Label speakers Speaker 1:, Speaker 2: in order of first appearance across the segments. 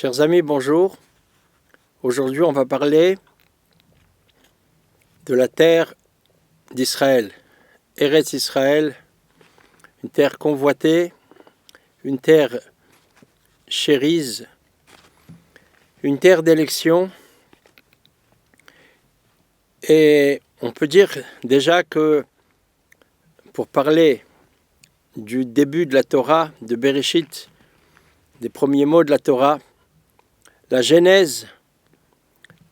Speaker 1: Chers amis, bonjour. Aujourd'hui, on va parler de la terre d'Israël. Eretz Israël, une terre convoitée, une terre chérise, une terre d'élection. Et on peut dire déjà que pour parler du début de la Torah, de Bereshit, des premiers mots de la Torah, la Genèse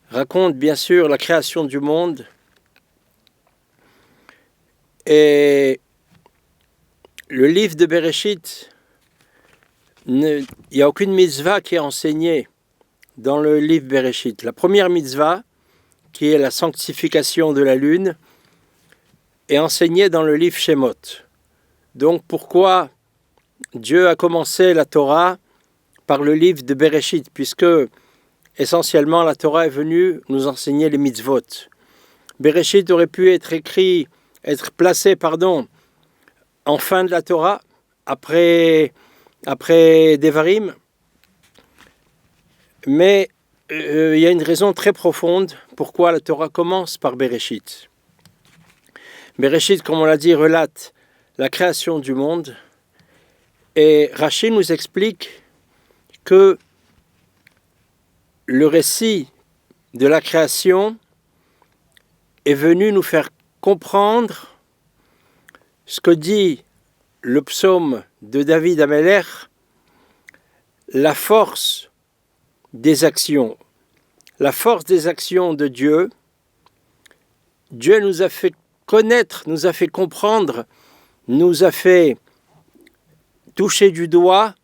Speaker 1: raconte bien sûr la création du monde et le livre de Bereshit, il n'y a aucune mitzvah qui est enseignée dans le livre Bereshit. La première mitzvah, qui est la sanctification de la lune, est enseignée dans le livre Shemot. Donc pourquoi Dieu a commencé la Torah par le livre de Bereshit, puisque essentiellement la Torah est venue nous enseigner les mitzvot. Bereshit aurait pu être placé en fin de la Torah, après Devarim, mais il y a une raison très profonde pourquoi la Torah commence par Bereshit. Bereshit, comme on l'a dit, relate la création du monde, et Rashi nous explique que le récit de la création est venu nous faire comprendre ce que dit le psaume de David Amelech, la force des actions. La force des actions de Dieu. Dieu nous a fait connaître, nous a fait comprendre, nous a fait toucher du doigt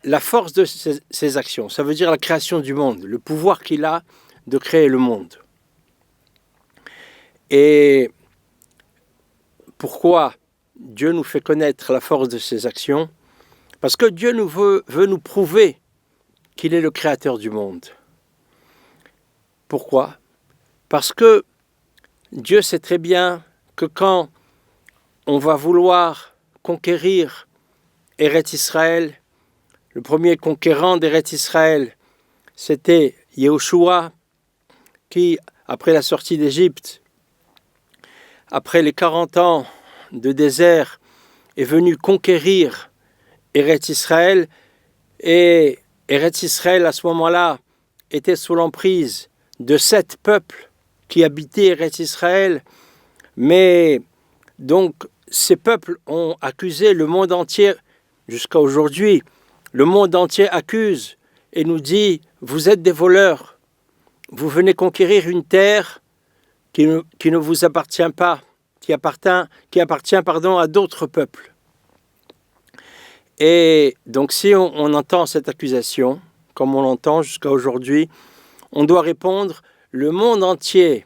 Speaker 1: la force de ses actions. Ça veut dire la création du monde, le pouvoir qu'il a de créer le monde. Et pourquoi Dieu nous fait connaître la force de ses actions? Parce que Dieu veut nous prouver qu'il est le créateur du monde. Pourquoi? Parce que Dieu sait très bien que quand on va vouloir conquérir Eretz Israël, le premier conquérant d'Eretz Israël, c'était Yehoshua, qui, après la sortie d'Égypte, après les 40 ans de désert, est venu conquérir Eretz Israël. Et Eretz Israël, à ce moment-là, était sous l'emprise de 7 peuples qui habitaient Eretz Israël. Mais donc, ces peuples ont accusé le monde entier, jusqu'à aujourd'hui. Le monde entier accuse et nous dit « Vous êtes des voleurs, vous venez conquérir une terre qui ne vous appartient pas, qui appartient à d'autres peuples. » Et donc si on entend cette accusation, comme on l'entend jusqu'à aujourd'hui, on doit répondre « Le monde entier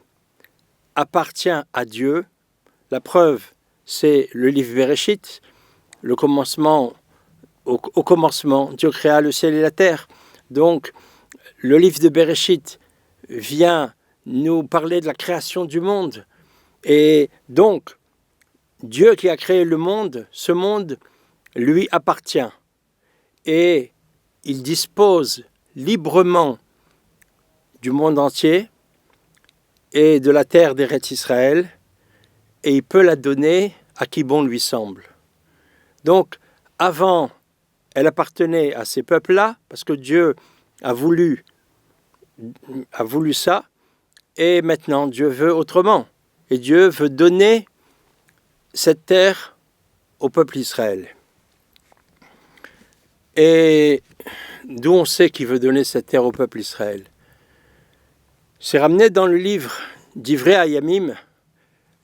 Speaker 1: appartient à Dieu ». La preuve, c'est le livre Bereshit, le commencement. Au commencement, Dieu créa le ciel et la terre. Donc, le livre de Bereshit vient nous parler de la création du monde. Et donc, Dieu qui a créé le monde, ce monde lui appartient. Et il dispose librement du monde entier et de la terre d'Eretz Israël, et il peut la donner à qui bon lui semble. Donc, avant, elle appartenait à ces peuples-là, parce que Dieu a voulu ça, et maintenant Dieu veut autrement. Et Dieu veut donner cette terre au peuple Israël. Et d'où on sait qu'il veut donner cette terre au peuple Israël? C'est ramené dans le livre d'Ivrei Hayamim,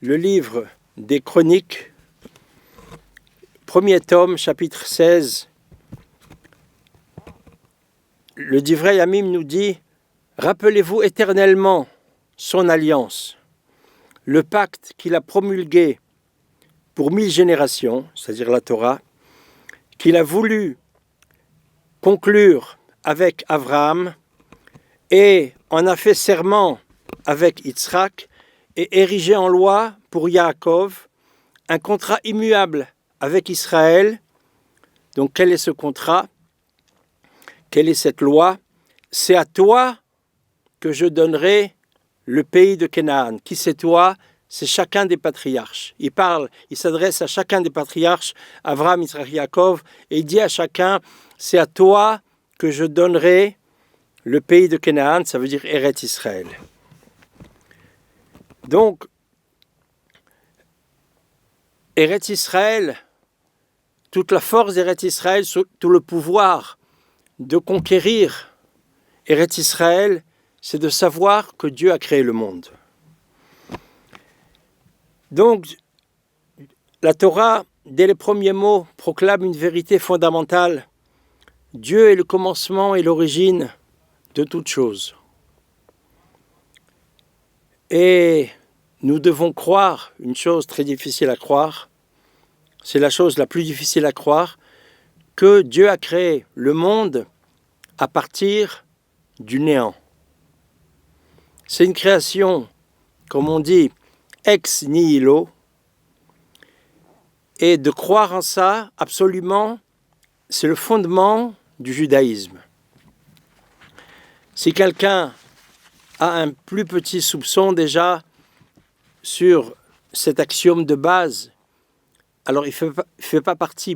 Speaker 1: le livre des Chroniques, premier tome, chapitre 16. Le Divrei Hayamim nous dit « Rappelez-vous éternellement son alliance, le pacte qu'il a promulgué pour 1000 générations, c'est-à-dire la Torah, qu'il a voulu conclure avec Abraham et en a fait serment avec Yitzhak et érigé en loi pour Yaakov un contrat immuable avec Israël. » Donc quel est ce contrat? quelle est cette loi? C'est à toi que je donnerai le pays de Canaan. Qui c'est toi? C'est chacun des patriarches. Il s'adresse à chacun des patriarches, Abraham, Isaac, Yaakov, et il dit à chacun, c'est à toi que je donnerai le pays de Canaan, ça veut dire Eretz Israël. Donc, Eretz Israël, toute la force d'Eretz Israël, tout le pouvoir de conquérir Eretz Israël, c'est de savoir que Dieu a créé le monde. Donc, la Torah, dès les premiers mots, proclame une vérité fondamentale. Dieu est le commencement et l'origine de toute chose. Et nous devons croire une chose très difficile à croire, c'est la chose la plus difficile à croire, que Dieu a créé le monde à partir du néant. C'est une création, comme on dit, ex nihilo, et de croire en ça, absolument, c'est le fondement du judaïsme. Si quelqu'un a un plus petit soupçon déjà sur cet axiome de base, alors il ne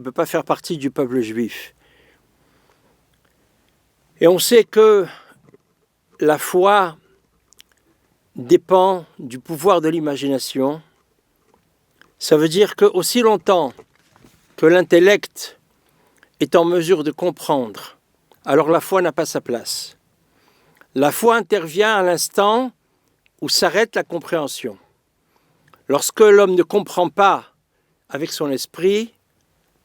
Speaker 1: peut pas faire partie du peuple juif. Et on sait que la foi dépend du pouvoir de l'imagination. Ça veut dire qu'aussi longtemps que l'intellect est en mesure de comprendre, alors la foi n'a pas sa place. La foi intervient à l'instant où s'arrête la compréhension. Lorsque l'homme ne comprend pas avec son esprit,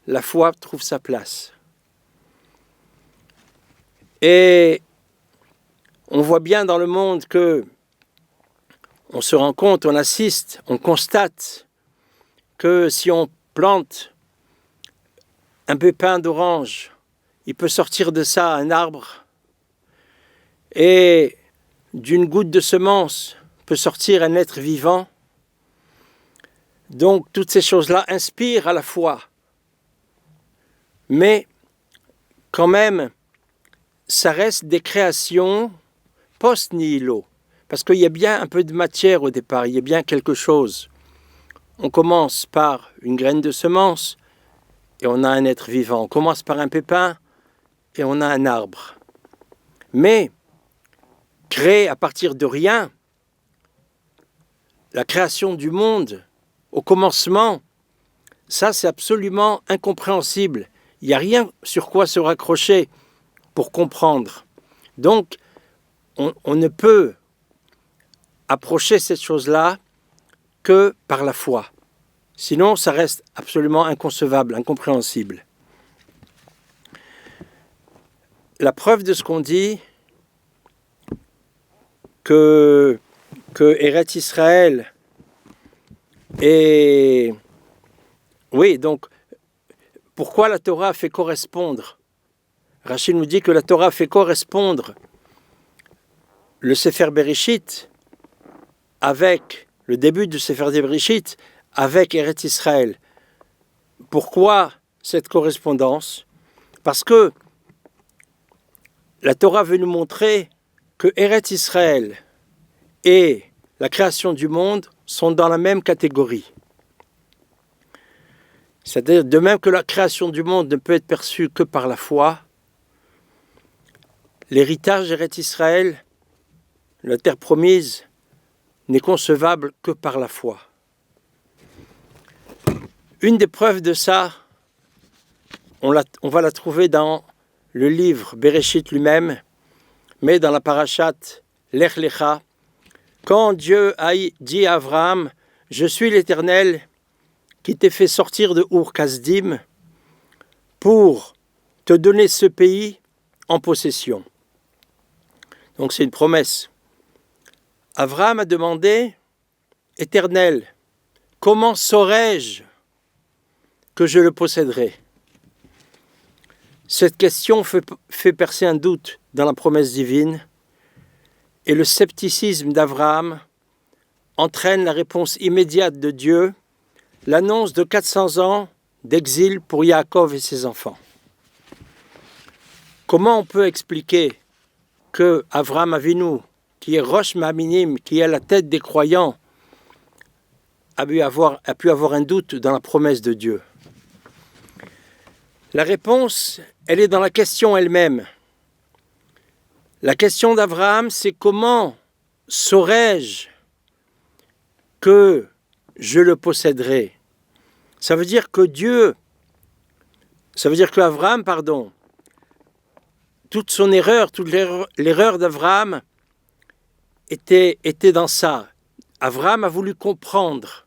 Speaker 1: la foi trouve sa place. Et on voit bien dans le monde que on se rend compte, on assiste, on constate que si on plante un pépin d'orange, il peut sortir de ça un arbre, et d'une goutte de semence peut sortir un être vivant. Donc toutes ces choses-là inspirent à la foi. Mais quand même, ça reste des créations post-nihilo. Parce qu'il y a bien un peu de matière au départ, il y a bien quelque chose. On commence par une graine de semence et on a un être vivant. On commence par un pépin et on a un arbre. Mais créer à partir de rien, la création du monde, au commencement, ça c'est absolument incompréhensible. Il n'y a rien sur quoi se raccrocher pour comprendre. Donc, on ne peut approcher cette chose-là que par la foi. Sinon, ça reste absolument inconcevable, incompréhensible. La preuve de ce qu'on dit, que Eretz Israël est... Oui, donc, pourquoi la Torah fait correspondre? Rachid nous dit que la Torah fait correspondre le Sefer Bereshit avec le début du Sefer Bereshit avec Eretz Israël. Pourquoi cette correspondance? Parce que la Torah veut nous montrer que Eretz Israël et la création du monde sont dans la même catégorie. C'est-à-dire, de même que la création du monde ne peut être perçue que par la foi, l'héritage d'Eretz Israël, la terre promise, n'est concevable que par la foi. Une des preuves de ça, on va la trouver dans le livre Bereshit lui-même, mais dans la parashate Lech Lecha, quand Dieu a dit à Abraham, « Je suis l'Éternel qui t'ai fait sortir de Ur Kasdim pour te donner ce pays en possession. » Donc c'est une promesse. Abraham a demandé, « Éternel, comment saurais-je que je le posséderai ?» Cette question fait percer un doute dans la promesse divine, et le scepticisme d'Abraham entraîne la réponse immédiate de Dieu, l'annonce de 400 ans d'exil pour Yaakov et ses enfants. Comment on peut expliquer que Avraham Avinu, qui est Rosh Ma'aminim, qui est la tête des croyants, a pu avoir un doute dans la promesse de Dieu? La réponse, elle est dans la question elle-même. La question d'Abraham, c'est comment saurais-je que je le posséderai? Ça veut dire que Abraham, toute son erreur, toute l'erreur d'Abraham était dans ça. Abraham a voulu comprendre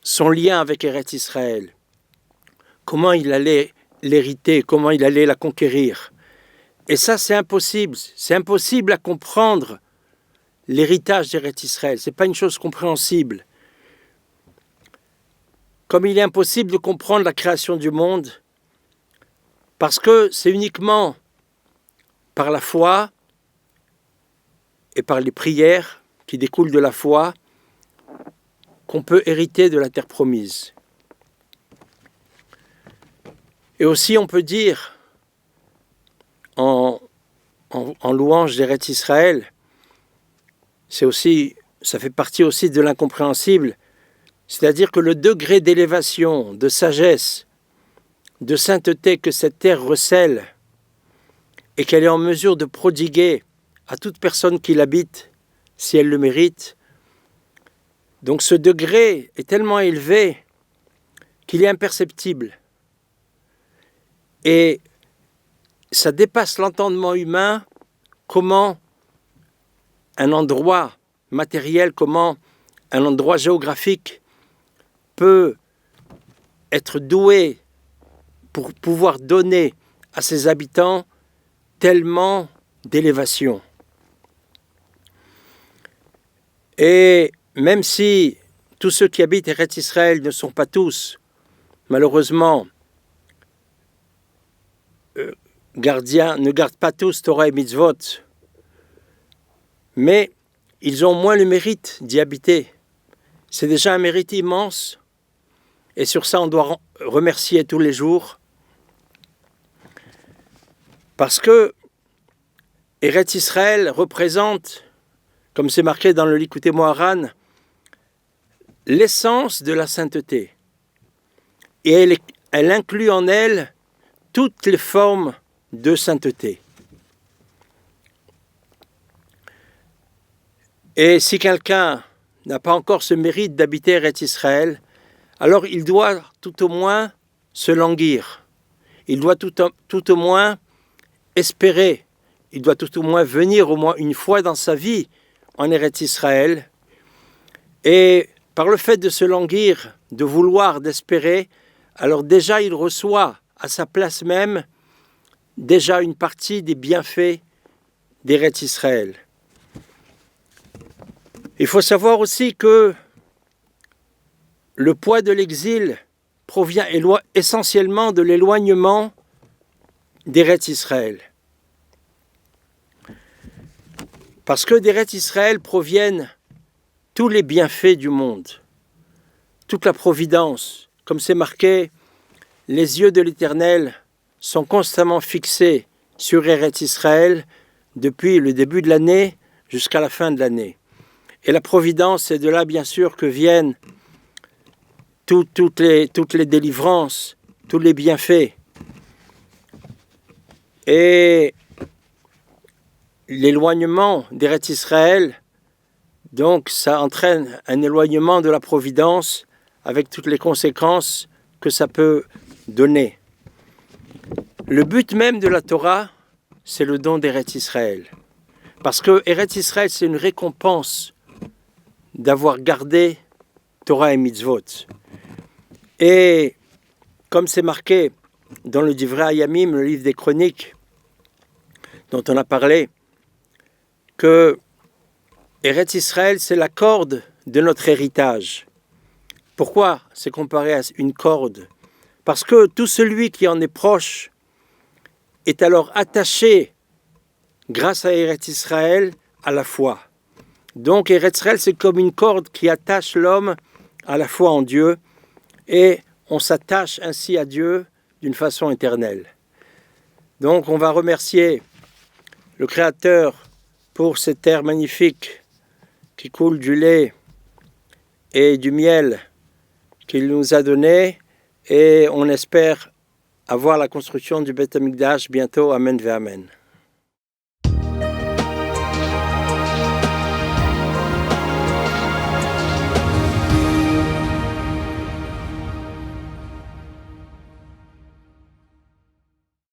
Speaker 1: son lien avec Eretz Israël, comment il allait l'hériter, comment il allait la conquérir. Et ça, c'est impossible. C'est impossible à comprendre l'héritage d'Eretz Israël. Ce n'est pas une chose compréhensible. Comme il est impossible de comprendre la création du monde, parce que c'est uniquement par la foi et par les prières qui découlent de la foi qu'on peut hériter de la terre promise. Et aussi, on peut dire, en louange d'Eretz Israël, ça fait partie aussi de l'incompréhensible, c'est-à-dire que le degré d'élévation, de sagesse, de sainteté que cette terre recèle et qu'elle est en mesure de prodiguer à toute personne qui l'habite, si elle le mérite, donc ce degré est tellement élevé qu'il est imperceptible. Et ça dépasse l'entendement humain, comment un endroit matériel, comment un endroit géographique peut être doué pour pouvoir donner à ses habitants tellement d'élévation. Et même si tous ceux qui habitent Eretz Israël ne sont pas tous, malheureusement, ne gardent pas tous Torah et Mitzvot, mais ils ont moins le mérite d'y habiter. C'est déjà un mérite immense, et sur ça on doit remercier tous les jours, parce que Eretz Israël représente, comme c'est marqué dans le Likutei Moharan, l'essence de la sainteté. Et elle inclut en elle toutes les formes de sainteté. Et si quelqu'un n'a pas encore ce mérite d'habiter Eretz Israël, alors il doit tout au moins se languir. Il doit tout au moins espérer. Il doit tout au moins venir au moins une fois dans sa vie en Eretz Israël. Et par le fait de se languir, de vouloir, d'espérer, alors déjà il reçoit à sa place même déjà une partie des bienfaits d'Eretz Israël. Il faut savoir aussi que le poids de l'exil provient essentiellement de l'éloignement d'Eretz Israël. Parce que d'Eretz Israël proviennent tous les bienfaits du monde, toute la providence. Comme c'est marqué, les yeux de l'Éternel sont constamment fixés sur Eretz Israël depuis le début de l'année jusqu'à la fin de l'année. Et la providence, c'est de là bien sûr que viennent toutes les délivrances, tous les bienfaits. Et l'éloignement d'Eretz Israël, donc ça entraîne un éloignement de la providence avec toutes les conséquences que ça peut donner. Le but même de la Torah, c'est le don d'Eretz Israël. Parce que Eretz Israël, c'est une récompense d'avoir gardé Torah et Mitzvot. Et comme c'est marqué dans le Divrei Hayamim, le livre des Chroniques, dont on a parlé, que Eretz Israël, c'est la corde de notre héritage. Pourquoi c'est comparé à une corde? Parce que tout celui qui en est proche est alors attaché, grâce à Eretz Israël, à la foi. Donc Eretz Israël, c'est comme une corde qui attache l'homme à la foi en Dieu, et on s'attache ainsi à Dieu d'une façon éternelle. Donc on va remercier le Créateur pour cette terre magnifique qui coule du lait et du miel qu'il nous a donné, et on espère avoir la construction du Beth Amikdash bientôt. Amen ve Amen.